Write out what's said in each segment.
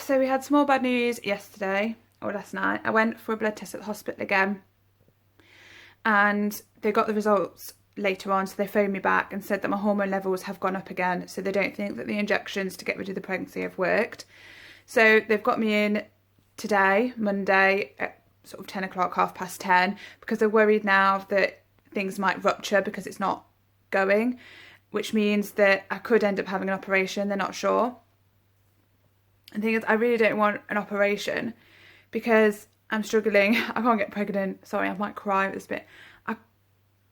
So we had small bad news yesterday or last night. I went for a blood test at the hospital again and they got the results later on, so they phoned me back and said that my hormone levels have gone up again, so they don't think that the injections to get rid of the pregnancy have worked. So they've got me in today, Monday, at sort of 10 o'clock, 10:30, because they're worried now that things might rupture because it's not going, which means that I could end up having an operation. They're not sure. And the thing is, I really don't want an operation because I'm struggling. I can't get pregnant. Sorry, I might cry at this bit. I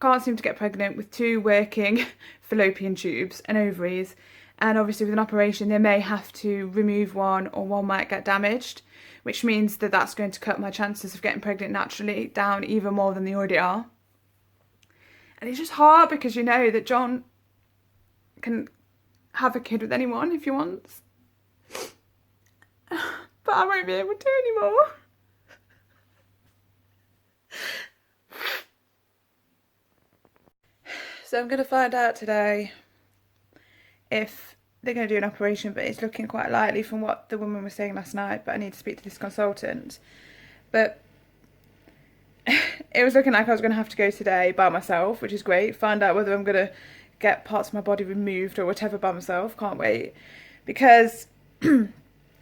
can't seem to get pregnant with two working fallopian tubes and ovaries. And obviously with an operation, they may have to remove one or one might get damaged, which means that that's going to cut my chances of getting pregnant naturally down even more than they already are. And it's just hard because you know that John can have a kid with anyone if he wants. But I won't be able to anymore. So I'm going to find out today if they're going to do an operation, but it's looking quite likely from what the woman was saying last night, but I need to speak to this consultant. But it was looking like I was going to have to go today by myself, which is great. Find out whether I'm going to get parts of my body removed or whatever by myself. Can't wait. Because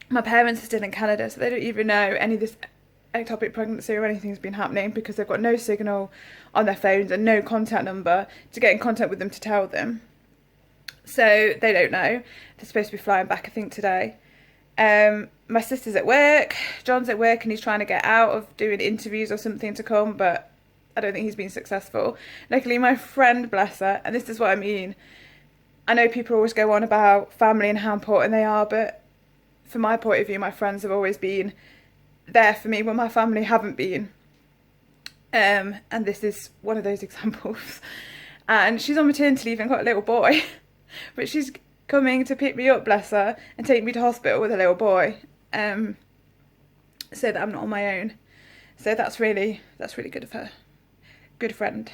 my parents are still in Canada, so they don't even know any of this ectopic pregnancy or anything's been happening because they've got no signal on their phones and no contact number to get in contact with them to tell them. So they don't know. They're supposed to be flying back, I think, today. My sister's at work, John's at work, and he's trying to get out of doing interviews or something to come, but I don't think he's been successful. Luckily, my friend, bless her, and this is what I mean. I know people always go on about family and how important they are, but from my point of view, my friends have always been there for me when my family haven't been. And this is one of those examples. And she's on maternity leave and got a little boy, but she's coming to pick me up, bless her, and take me to hospital with a little boy, so that I'm not on my own. So that's really good of her. Good friend.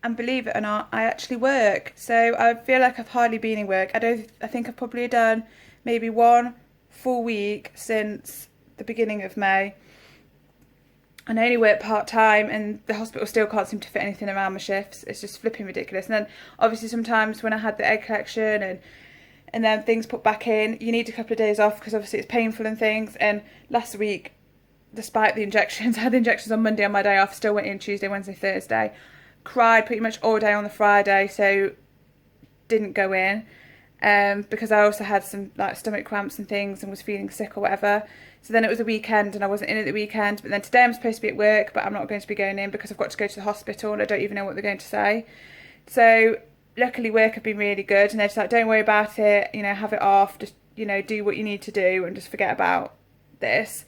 And believe it or not, I actually work. So I feel like I've hardly been in work. I think I've probably done maybe one full week since the beginning of May. And I only work part-time and the hospital still can't seem to fit anything around my shifts. It's just flipping ridiculous. And then obviously sometimes when I had the egg collection and then things put back in, you need a couple of days off because obviously it's painful and things. And last week, despite the injections, I had the injections on Monday on my day off, still went in Tuesday, Wednesday, Thursday. Cried pretty much all day on the Friday, so didn't go in. Because I also had some like stomach cramps and things and was feeling sick or whatever. So then it was a weekend and I wasn't in at the weekend. But then today I'm supposed to be at work, but I'm not going to be going in because I've got to go to the hospital and I don't even know what they're going to say. So luckily work have been really good and they're just like, don't worry about it, you know, have it off, just, you know, do what you need to do and just forget about this.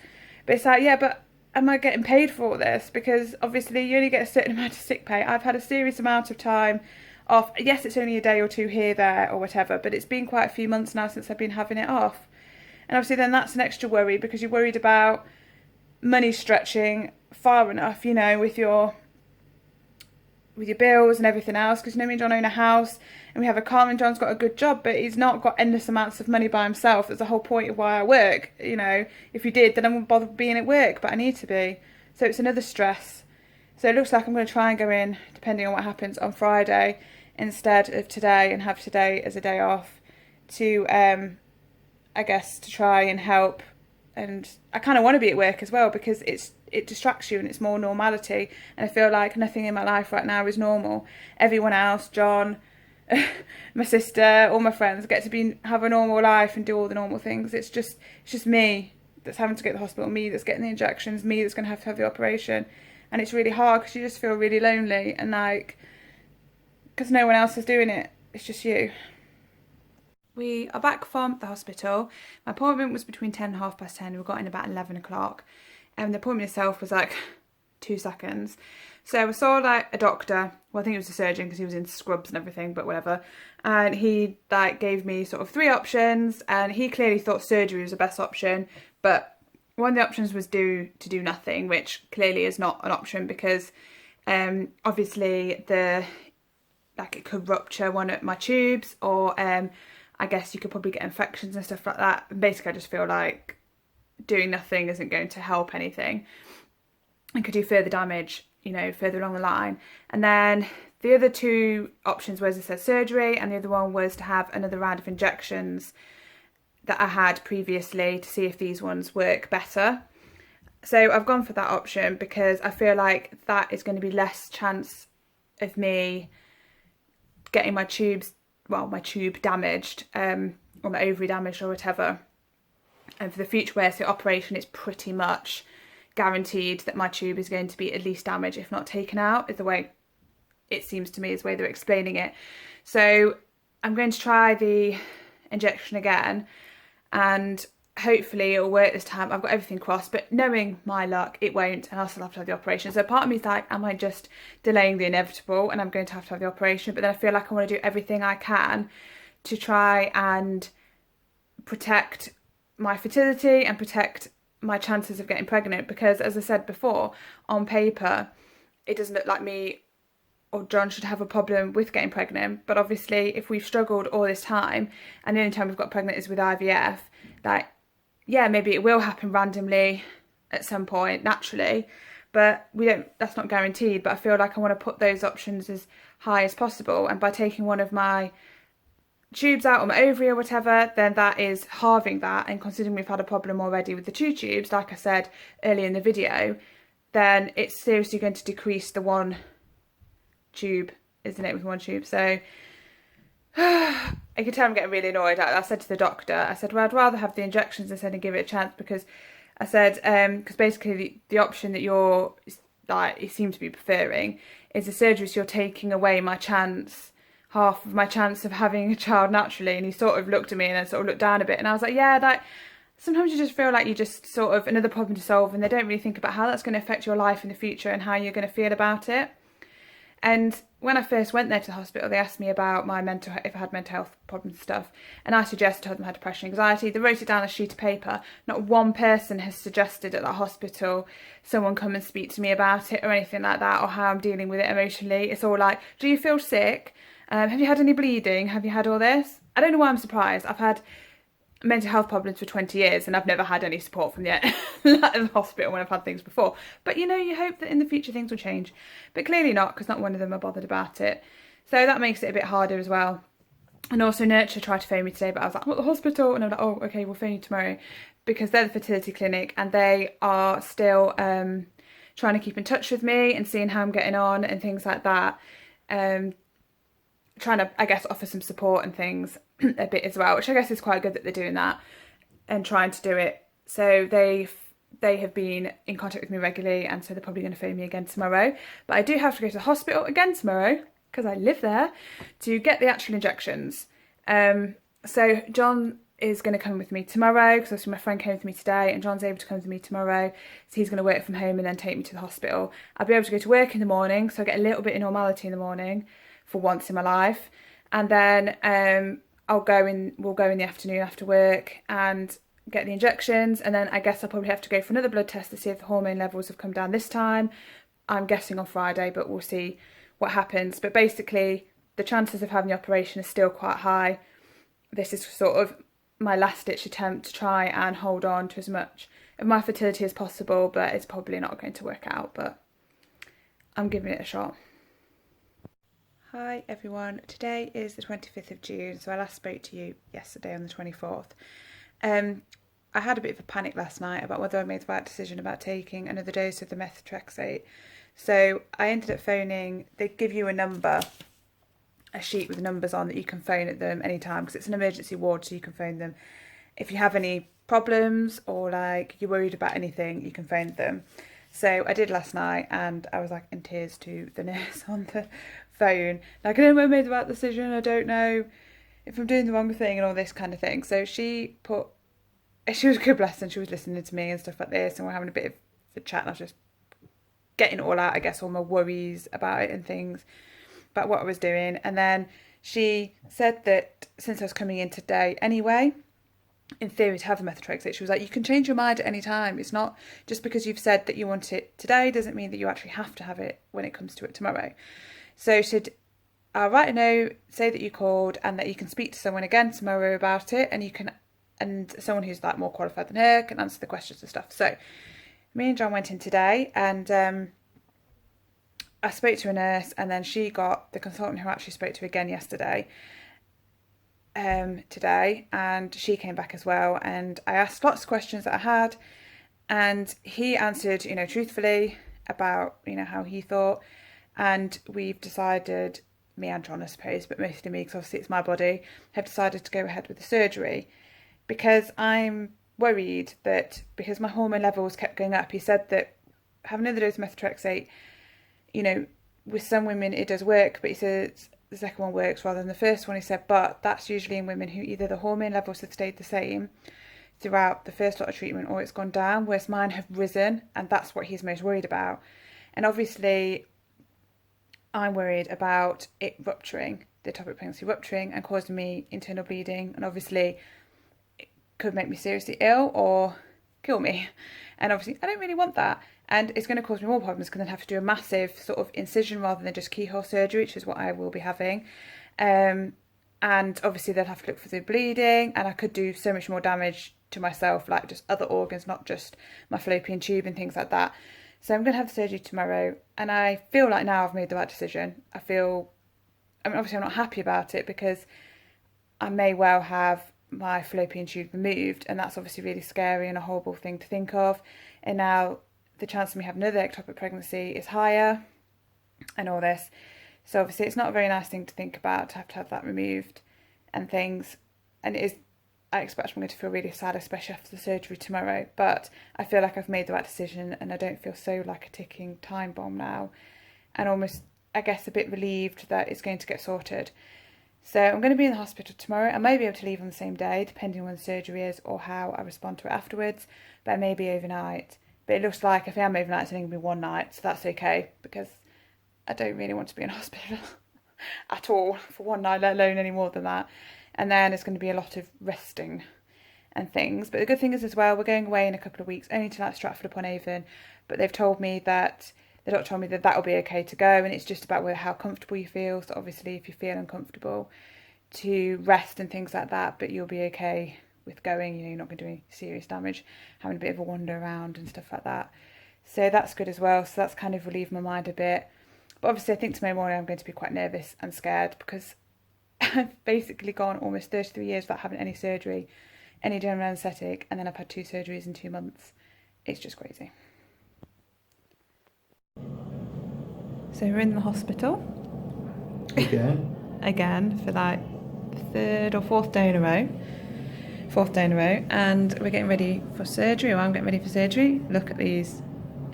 But it's like, yeah, but am I getting paid for all this? Because obviously you only get a certain amount of sick pay. I've had a serious amount of time off. Yes, it's only a day or two here, there or whatever, but it's been quite a few months now since I've been having it off. And obviously then that's an extra worry because you're worried about money stretching far enough, you know, with your bills and everything else. Because, you know, me and John own a house and we have a car and John's got a good job, but he's not got endless amounts of money by himself. That's the whole point of why I work. You know, if he did, then I wouldn't bother being at work, but I need to be. So it's another stress. So it looks like I'm going to try and go in, depending on what happens, on Friday instead of today and have today as a day off to I guess to try and help. And I kind of want to be at work as well because it distracts you and it's more normality, and I feel like nothing in my life right now is normal. Everyone else, John, my sister, all my friends get to have a normal life and do all the normal things. It's just me that's having to go to the hospital, me that's getting the injections, me that's going to have the operation. And it's really hard because you just feel really lonely and like, because no one else is doing it, it's just you. We are back from the hospital. My appointment was between 10 and 10:30. We got in about 11 o'clock. And the appointment itself was like 2 seconds. So I saw like a doctor. Well, I think it was a surgeon because he was in scrubs and everything, but whatever. And he like gave me sort of 3 options. And he clearly thought surgery was the best option. But one of the options was to do nothing, which clearly is not an option because obviously it could rupture one of my tubes, or I guess you could probably get infections and stuff like that. And basically I just feel like doing nothing isn't going to help anything and could do further damage, you know, further along the line. And then the other two options was, I said, surgery, and the other one was to have another round of injections that I had previously to see if these ones work better. So I've gone for that option because I feel like that is going to be less chance of me getting my tube damaged, or my ovary damaged or whatever. And for the future wear, so operation, it's pretty much guaranteed that my tube is going to be at least damaged, if not taken out, is the way it seems to me, is the way they're explaining it. So I'm going to try the injection again, and hopefully it'll work this time. I've got everything crossed, but knowing my luck, it won't, and I'll still have to have the operation. So part of me is like, am I just delaying the inevitable and I'm going to have the operation? But then I feel like I want to do everything I can to try and protect my fertility and protect my chances of getting pregnant, because as I said before, on paper it doesn't look like me or John should have a problem with getting pregnant. But obviously if we've struggled all this time and the only time we've got pregnant is with IVF, like, yeah, maybe it will happen randomly at some point naturally, but that's not guaranteed. But I feel like I want to put those options as high as possible, and by taking one of my tubes out, or my ovary or whatever, then that is halving that. And considering we've had a problem already with the 2 tubes, like I said earlier in the video, then it's seriously going to decrease the 1 tube, isn't it, with 1 tube? So I can tell I'm getting really annoyed. I said to the doctor, I said, well, I'd rather have the injections instead and give it a chance, because I said, because basically the option that you're, like, you seem to be preferring is the surgery, so you're taking away my chance, half of my chance of having a child naturally. And he sort of looked at me and then sort of looked down a bit, and I was like, yeah, like, sometimes you just feel like you just sort of another problem to solve, and they don't really think about how that's going to affect your life in the future and how you're going to feel about it. And when I first went there to the hospital, they asked me about my if I had mental health problems and stuff, and I suggested to them I had depression, anxiety. They wrote it down on a sheet of paper. Not one person has suggested at that hospital someone come and speak to me about it or anything like that, or how I'm dealing with it emotionally. It's all like, do you feel sick? Have you had any bleeding? Have you had all this? I don't know why I'm surprised. I've had mental health problems for 20 years and I've never had any support from the hospital when I've had things before. But you know, you hope that in the future things will change, but clearly not, because not one of them are bothered about it. So that makes it a bit harder as well. And also Nurture tried to phone me today, but I was like, I'm at the hospital, and I'm like, oh, okay, we'll phone you tomorrow, because they're the fertility clinic and they are still trying to keep in touch with me and seeing how I'm getting on and things like that. Trying to, I guess, offer some support and things a bit as well, which I guess is quite good that they're doing that and trying to do it. So they have been in contact with me regularly, and so they're probably going to phone me again tomorrow. But I do have to go to the hospital again tomorrow, because I live there, to get the actual injections. So John is going to come with me tomorrow, because obviously my friend came with me today and John's able to come with me tomorrow, so he's going to work from home and then take me to the hospital. I'll be able to go to work in the morning, so I get a little bit of normality in the morning for once in my life, and then we'll go in the afternoon after work and get the injections. And then I guess I'll probably have to go for another blood test to see if the hormone levels have come down this time. I'm guessing on Friday, but we'll see what happens. But basically the chances of having the operation are still quite high. This is sort of my last ditch attempt to try and hold on to as much of my fertility as possible, but it's probably not going to work out, but I'm giving it a shot. Hi everyone, today is the 25th of June, so I last spoke to you yesterday on the 24th. I had a bit of a panic last night about whether I made the right decision about taking another dose of the methotrexate. So I ended up phoning, they give you a number, a sheet with numbers on that you can phone at them anytime, because it's an emergency ward, so you can phone them. If you have any problems or like you're worried about anything, you can phone them. So I did last night, and I was like in tears to the nurse on the phone, like, I don't know if I made the right decision, I don't know if I'm doing the wrong thing and all this kind of thing. So she was a good bless, and she was listening to me and stuff like this, and we're having a bit of a chat, and I was just getting it all out, I guess, all my worries about it and things, about what I was doing. And then she said that since I was coming in today anyway, in theory, to have the methotrexate, she was like, you can change your mind at any time. It's not just because you've said that you want it today doesn't mean that you actually have to have it when it comes to it tomorrow. So she said, I'll write a note, say that you called, and that you can speak to someone again tomorrow about it, and you can, and someone who's like more qualified than her can answer the questions and stuff. So me and John went in today, and I spoke to a nurse, and then she got the consultant who actually spoke to again yesterday, today, and she came back as well, and I asked lots of questions that I had, and he answered, you know, truthfully about, you know, how he thought, and we've decided, me and John I suppose, but mostly me because obviously it's my body, have decided to go ahead with the surgery because I'm worried that because my hormone levels kept going up. He said that having another dose of methotrexate, you know, with some women it does work, but he said the second one works rather than the first one. He said, but that's usually in women who either the hormone levels have stayed the same throughout the first lot of treatment or it's gone down, whereas mine have risen, and that's what he's most worried about. And obviously I'm worried about it rupturing, the ectopic pregnancy rupturing and causing me internal bleeding, and obviously it could make me seriously ill or kill me, and obviously I don't really want that, and it's going to cause me more problems because I'd have to do a massive sort of incision rather than just keyhole surgery, which is what I will be having, and obviously they'll have to look for the bleeding, and I could do so much more damage to myself, like just other organs, not just my fallopian tube and things like that. So I'm going to have the surgery tomorrow, and I feel like now I've made the right decision. I mean, obviously I'm not happy about it because I may well have my fallopian tube removed, and that's obviously really scary and a horrible thing to think of. And now the chance of me having another ectopic pregnancy is higher and all this. So obviously it's not a very nice thing to think about, to have that removed and things. And it is, I expect I'm going to feel really sad, especially after the surgery tomorrow. But I feel like I've made the right decision, and I don't feel so like a ticking time bomb now. And almost, I guess, a bit relieved that it's going to get sorted. So I'm going to be in the hospital tomorrow. I may be able to leave on the same day, depending on when the surgery is or how I respond to it afterwards. But I may be overnight. But it looks like if I am overnight, it's only going to be one night. So that's okay, because I don't really want to be in hospital at all for one night, let alone any more than that. And then it's going to be a lot of resting and things. But the good thing is as well, we're going away in a couple of weeks, only to like Stratford-upon-Avon. But they've told me that, the doctor told me that that'll be okay to go, and it's just about how comfortable you feel. So obviously if you feel uncomfortable, to rest and things like that, but you'll be okay with going, you know, you're not going to do any serious damage, having a bit of a wander around and stuff like that. So that's good as well. So that's kind of relieved my mind a bit. But obviously I think tomorrow morning I'm going to be quite nervous and scared because I've basically gone almost 33 years without having any surgery, any general anaesthetic, and then I've had 2 surgeries in 2 months. It's just crazy. So we're in the hospital. Again for like the 3rd or 4th day in a row. 4th day in a row, and we're getting ready for surgery, or I'm getting ready for surgery. Look at these.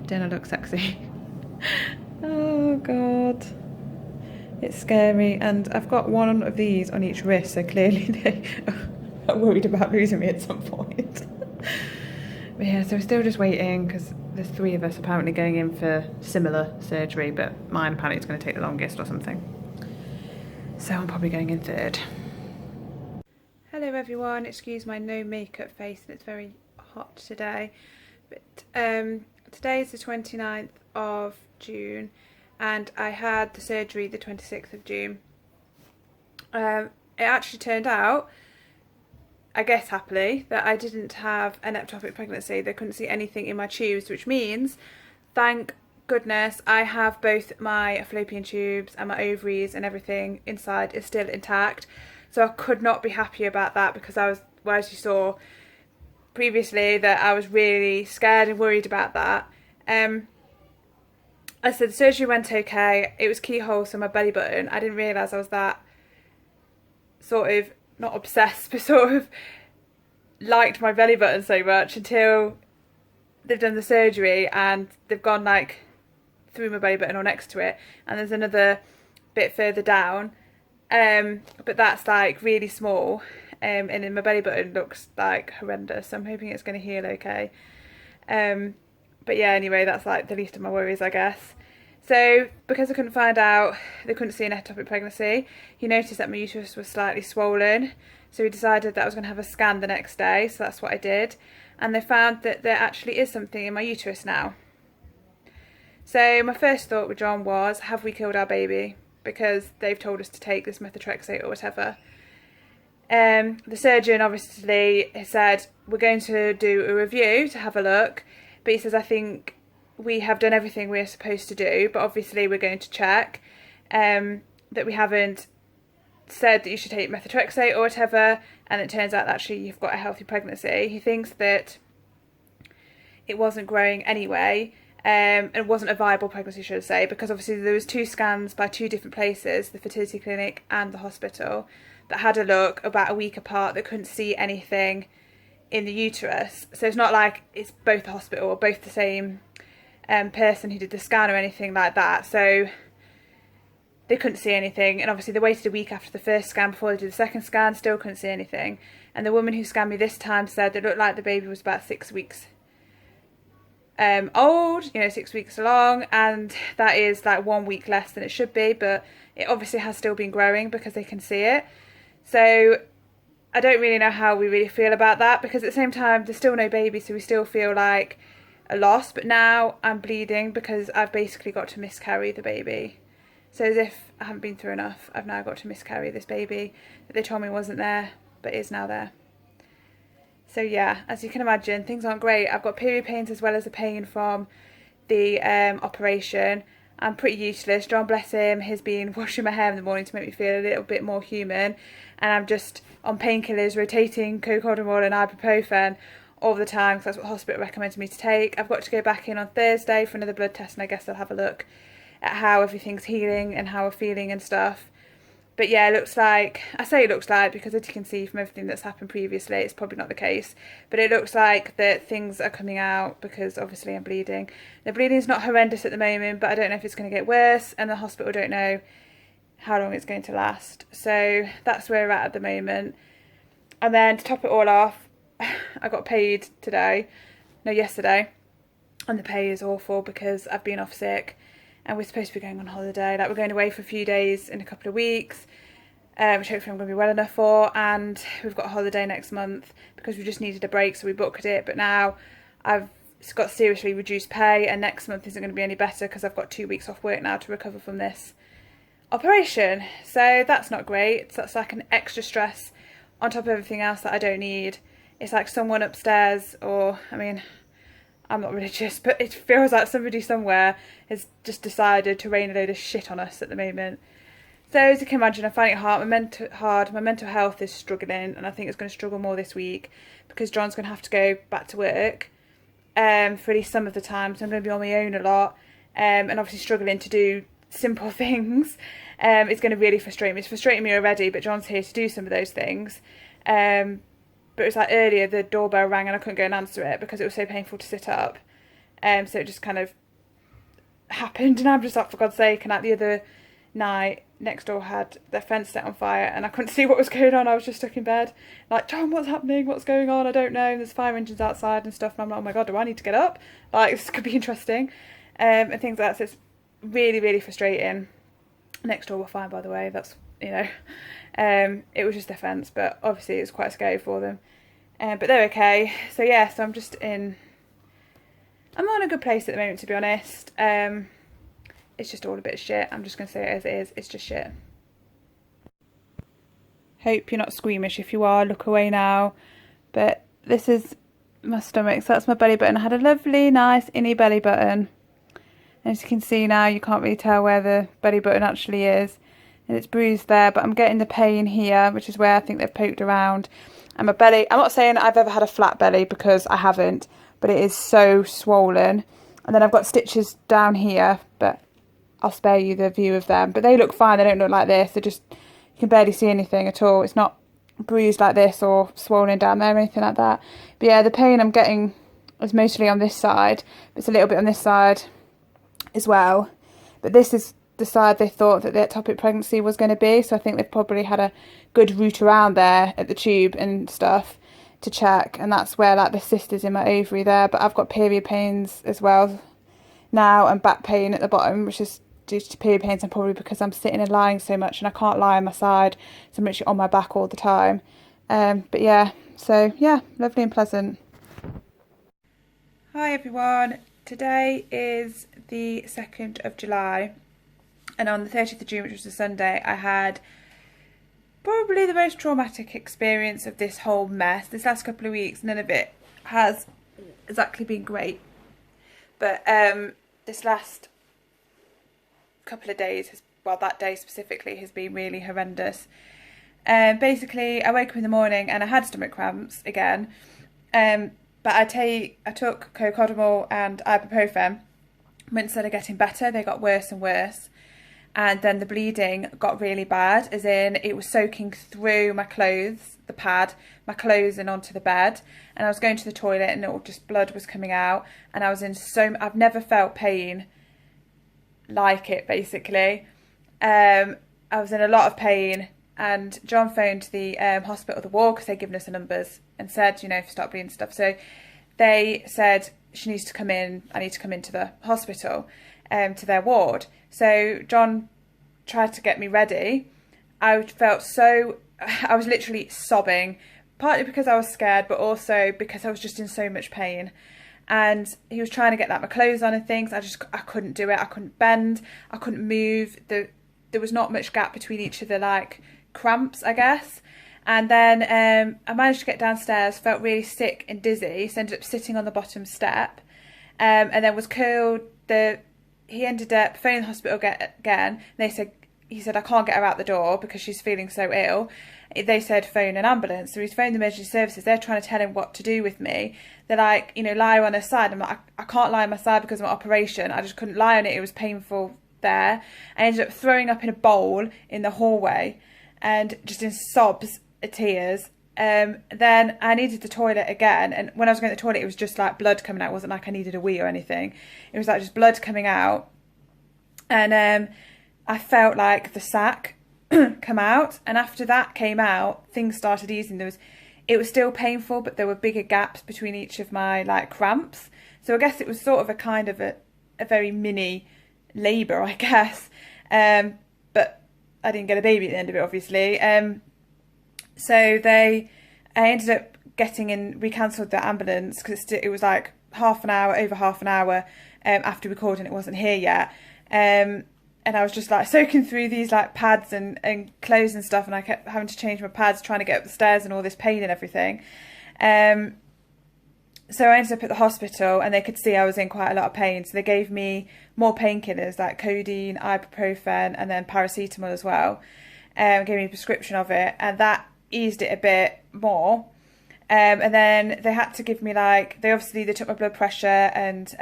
Don't I look sexy? Oh God. It's scary, and I've got one of these on each wrist, so clearly they are worried about losing me at some point. But yeah, so we're still just waiting because there's 3 of us apparently going in for similar surgery, but mine apparently is going to take the longest or something. So I'm probably going in 3rd. Hello everyone, excuse my no makeup face, and it's very hot today. But today is the 29th of June. And I had the surgery the 26th of June. It actually turned out, I guess happily, that I didn't have an ectopic pregnancy. They couldn't see anything in my tubes, which means, thank goodness, I have both my fallopian tubes and my ovaries and everything inside is still intact. So I could not be happier about that, because I was, well, as you saw previously, that I was really scared and worried about that. I said the surgery went okay. It was keyhole, so my belly button. I didn't realise I was that sort of, not obsessed, but sort of liked my belly button so much until they've done the surgery and they've gone like through my belly button or next to it. And there's another bit further down, but that's like really small. And then my belly button looks like horrendous. So I'm hoping it's going to heal okay. But yeah, anyway, that's like the least of my worries, I guess. So because I couldn't find out, they couldn't see an ectopic pregnancy, he noticed that my uterus was slightly swollen. So he decided that I was going to have a scan the next day. So that's what I did. And they found that there actually is something in my uterus now. So my first thought with John was, have we killed our baby? because they've told us to take this methotrexate or whatever. The surgeon obviously said we're going to do a review to have a look, but he says I think we have done everything we're supposed to do, but obviously we're going to check that we haven't said that you should take methotrexate or whatever, and it turns out that actually you've got a healthy pregnancy. He thinks that it wasn't growing anyway, and it wasn't a viable pregnancy, should I say, because obviously there was 2 scans by 2 different places, the fertility clinic and the hospital, that had a look about a week apart that couldn't see anything in the uterus. So it's not like it's both the hospital or both the same person who did the scan or anything like that. So they couldn't see anything, and obviously they waited a week after the first scan before they did the second scan, still couldn't see anything. And the woman who scanned me this time said it looked like the baby was about 6 weeks old, 6 weeks along, and that is like 1 week less than it should be, but it obviously has still been growing because they can see it. So I don't really know how we really feel about that, because at the same time there's still no baby, so we still feel like a loss. But now I'm bleeding because I've basically got to miscarry the baby. So as if I haven't been through enough, I've now got to miscarry this baby that they told me wasn't there, but is now there. So yeah, as you can imagine, things aren't great. I've got period pains as well as the pain from the operation. I'm pretty useless. John, bless him, has been washing my hair in the morning to make me feel a little bit more human. And I'm just on painkillers, rotating cocodamol and ibuprofen all the time, because that's what the hospital recommended me to take. I've got to go back in on Thursday for another blood test, and I guess they'll have a look at how everything's healing and how we're feeling and stuff. But yeah, it looks like, I say it looks like because as you can see from everything that's happened previously, it's probably not the case, but it looks like that things are coming out because obviously I'm bleeding. The bleeding is not horrendous at the moment, but I don't know if it's going to get worse, and the hospital don't know how long it's going to last. So that's where we're at the moment. And then to top it all off, I got paid yesterday, and the pay is awful because I've been off sick. And we're supposed to be going on holiday. Like, we're going away for a few days in a couple of weeks, which hopefully I'm going to be well enough for. And we've got a holiday next month because we just needed a break, so we booked it. But now I've got seriously reduced pay, and next month isn't going to be any better because I've got 2 weeks off work now to recover from this operation. So that's not great. So that's like an extra stress on top of everything else that I don't need. It's like someone upstairs, or, I mean, I'm not religious, but it feels like somebody somewhere has just decided to rain a load of shit on us at the moment. So as you can imagine, I'm finding it hard. My mental health is struggling, and I think it's going to struggle more this week because John's going to have to go back to work for at least some of the time. So I'm going to be on my own a lot, and obviously struggling to do simple things. It's going to really frustrate me. It's frustrating me already, but John's here to do some of those things. But it was like earlier the doorbell rang and I couldn't go and answer it because it was so painful to sit up. So it just kind of happened, and I'm just like, for God's sake. And like the other night, next door had their fence set on fire and I couldn't see what was going on. I was just stuck in bed like, John, what's happening? What's going on? I don't know. And there's fire engines outside and stuff. And I'm like, oh my God, do I need to get up? Like, this could be interesting. And things like that. So it's really, really frustrating. Next door were fine, by the way. That's, it was just their fence, but obviously it was quite scary for them. But they're okay. So yeah, so I'm not in a good place at the moment, to be honest. It's just all a bit of shit. I'm just going to say it as it is. It's just shit. Hope you're not squeamish. If you are, look away now. But this is my stomach, so that's my belly button. I had a lovely, nice, innie belly button. And as you can see now, you can't really tell where the belly button actually is. And it's bruised there, but I'm getting the pain here, which is where I think they've poked around. And my belly, I'm not saying I've ever had a flat belly because I haven't, but it is so swollen. And then I've got stitches down here, but I'll spare you the view of them. But they look fine, they don't look like this. They're just, you can barely see anything at all. It's not bruised like this or swollen down there or anything like that. But yeah, the pain I'm getting is mostly on this side. But it's a little bit on this side as well. But this is the side they thought that the ectopic pregnancy was going to be. So I think they've probably had a good route around there at the tube and stuff to check. And that's where like the cyst is in my ovary there. But I've got period pains as well now, and back pain at the bottom, which is due to period pains, and probably because I'm sitting and lying so much and I can't lie on my side, so I'm literally on my back all the time. But yeah, so yeah, lovely and pleasant. Hi everyone, today is the 2nd of July And on the 30th of June, which was a Sunday, I had probably the most traumatic experience of this whole mess. This last couple of weeks, none of it has exactly been great. But this last couple of days, that day specifically, has been really horrendous. Basically, I woke up in the morning and I had stomach cramps again. But I took cocodamol and ibuprofen. But instead of getting better, they got worse and worse. And then the bleeding got really bad, as in it was soaking through my clothes, the pad, my clothes and onto the bed. And I was going to the toilet and blood was coming out. And I was in I've never felt pain like it, basically. I was in a lot of pain. And John phoned the hospital, the ward, because they'd given us the numbers and said, if you start bleeding stuff. So they said, she needs to come in, I need to come into the hospital, to their ward. So John tried to get me ready. I was literally sobbing, partly because I was scared, but also because I was just in so much pain. And he was trying to get my clothes on and things. I couldn't do it. I couldn't bend. I couldn't move. There was not much gap between each of the cramps, I guess. And then I managed to get downstairs, felt really sick and dizzy, so ended up sitting on the bottom step, and then was called he ended up phoning the hospital again. And he said, I can't get her out the door because she's feeling so ill. They said, phone an ambulance. So he's phoned the emergency services. They're trying to tell him what to do with me. They're like, lie on her side. I'm like, I can't lie on my side because of my operation. I just couldn't lie on it. It was painful there. I ended up throwing up in a bowl in the hallway and just in sobs, tears. Then I needed the toilet again, and when I was going to the toilet, it was just blood coming out. It wasn't like I needed a wee or anything. It was just blood coming out, and I felt like the sac come out. And after that came out, things started easing. It was still painful, but there were bigger gaps between each of my cramps. So I guess it was sort of a kind of a very mini labour, I guess. But I didn't get a baby at the end of it, obviously. So I ended up we cancelled the ambulance because it was over half an hour after we called, and it wasn't here yet. And I was just soaking through these pads and clothes and stuff, and I kept having to change my pads, trying to get up the stairs and all this pain and everything. So I ended up at the hospital, and they could see I was in quite a lot of pain. So they gave me more painkillers like codeine, ibuprofen, and then paracetamol as well. Gave me a prescription of it, and that eased it a bit more. And then they had to give me they took my blood pressure and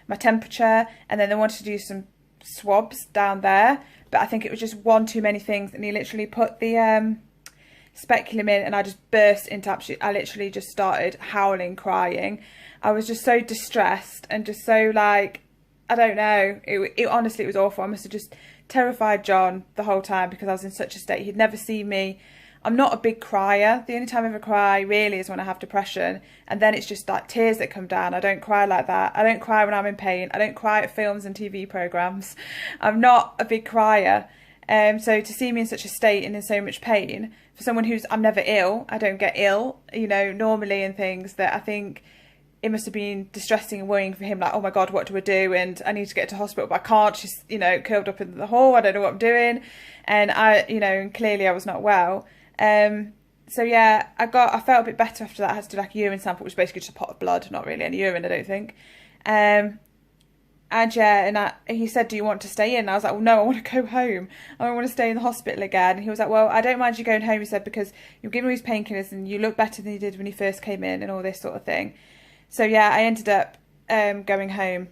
my temperature, and then they wanted to do some swabs down there, but I think it was just one too many things, and he literally put the speculum in, and I just burst into I literally just started howling, crying. I was just so distressed and just so I don't know, it honestly, it was awful. I must have just terrified John the whole time because I was in such a state. He'd never seen me. I'm not a big crier. The only time I ever cry really is when I have depression, and then it's just tears that come down. I don't cry like that. I don't cry when I'm in pain. I don't cry at films and TV programmes. I'm not a big crier. So to see me in such a state and in so much pain, for someone I'm never ill, I don't get ill, normally, and things, that I think it must have been distressing and worrying for him, oh my God, what do I do? And I need to get to hospital, but I can't. She's, curled up in the hall. I don't know what I'm doing. And and clearly I was not well. So yeah, I felt a bit better after that. I had to do a urine sample, which was basically just a pot of blood, not really any urine, I don't think. And yeah, and he said, do you want to stay in? And I was like, well, no, I want to go home. I don't want to stay in the hospital again. And he was like, well, I don't mind you going home, he said, because you're giving me these painkillers and you look better than you did when you first came in and all this sort of thing. So yeah, I ended up going home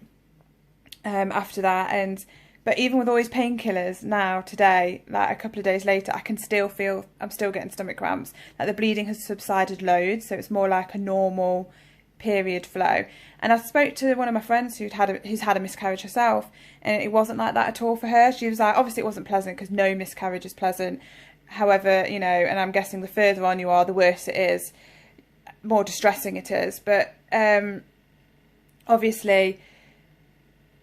after that. But even with all these painkillers now, today, a couple of days later, I can still feel, I'm still getting stomach cramps. The bleeding has subsided loads, so it's more like a normal period flow. And I spoke to one of my friends who's had a miscarriage herself, and it wasn't like that at all for her. She was like, obviously it wasn't pleasant because no miscarriage is pleasant. However, and I'm guessing the further on you are, the worse it is, more distressing it is. But obviously,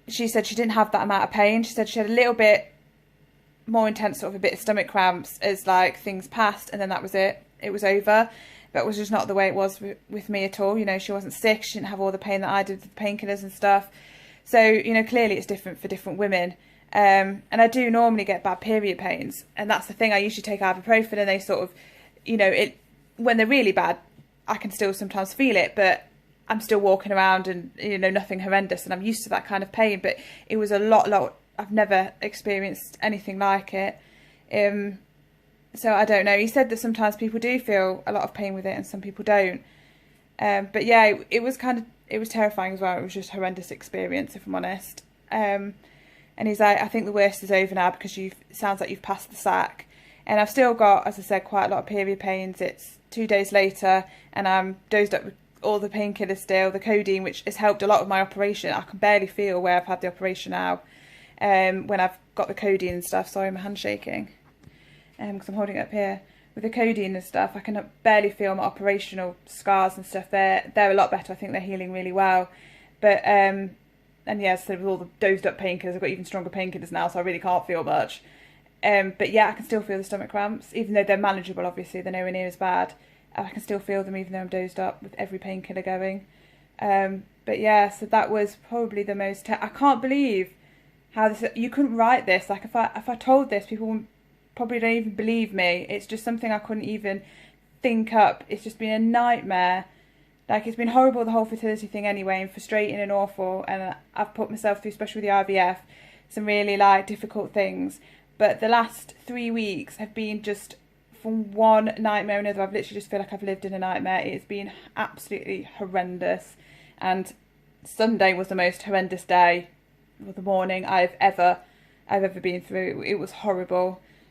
she said she didn't have that amount of pain. She said she had a little bit more intense, sort of a bit of stomach cramps as things passed, and then that was it. It was over. But it was just not the way it was with me at all. She wasn't sick. She didn't have all the pain that I did with the painkillers and stuff. So, clearly it's different for different women. And I do normally get bad period pains, and that's the thing. I usually take ibuprofen, and they sort of, when they're really bad, I can still sometimes feel it, but I'm still walking around and, nothing horrendous, and I'm used to that kind of pain. But it was a lot. I've never experienced anything like it. So I don't know. He said that sometimes people do feel a lot of pain with it and some people don't. But yeah, it was terrifying as well. It was just a horrendous experience, if I'm honest. And he's like, I think the worst is over now because it sounds like you've passed the sack. And I've still got, as I said, quite a lot of period pains. It's 2 days later and I'm dosed up with all the painkillers still, the codeine, which has helped a lot with my operation. I can barely feel where I've had the operation now when I've got the codeine and stuff. Sorry, my hand's shaking because I'm holding it up here. With the codeine and stuff, I can barely feel my operational scars and stuff. They're a lot better. I think they're healing really well. But and yeah, so with all the dosed up painkillers, I've got even stronger painkillers now, so I really can't feel much. But yeah, I can still feel the stomach cramps, even though they're manageable. Obviously, they're nowhere near as bad. I can still feel them even though I'm dosed up with every painkiller going. But yeah, so that was probably the most. I can't believe how this. You couldn't write this. Like if I told this, people probably don't even believe me. It's just something I couldn't even think up. It's just been a nightmare. Like, it's been horrible, the whole fertility thing anyway, and frustrating and awful. And I've put myself through, especially with the IVF, some really difficult things. But the last 3 weeks have been just from one nightmare to another. I've literally just feel like I've lived in a nightmare. It's been absolutely horrendous. And Sunday was the most horrendous day, or the morning I've ever been through. It was horrible.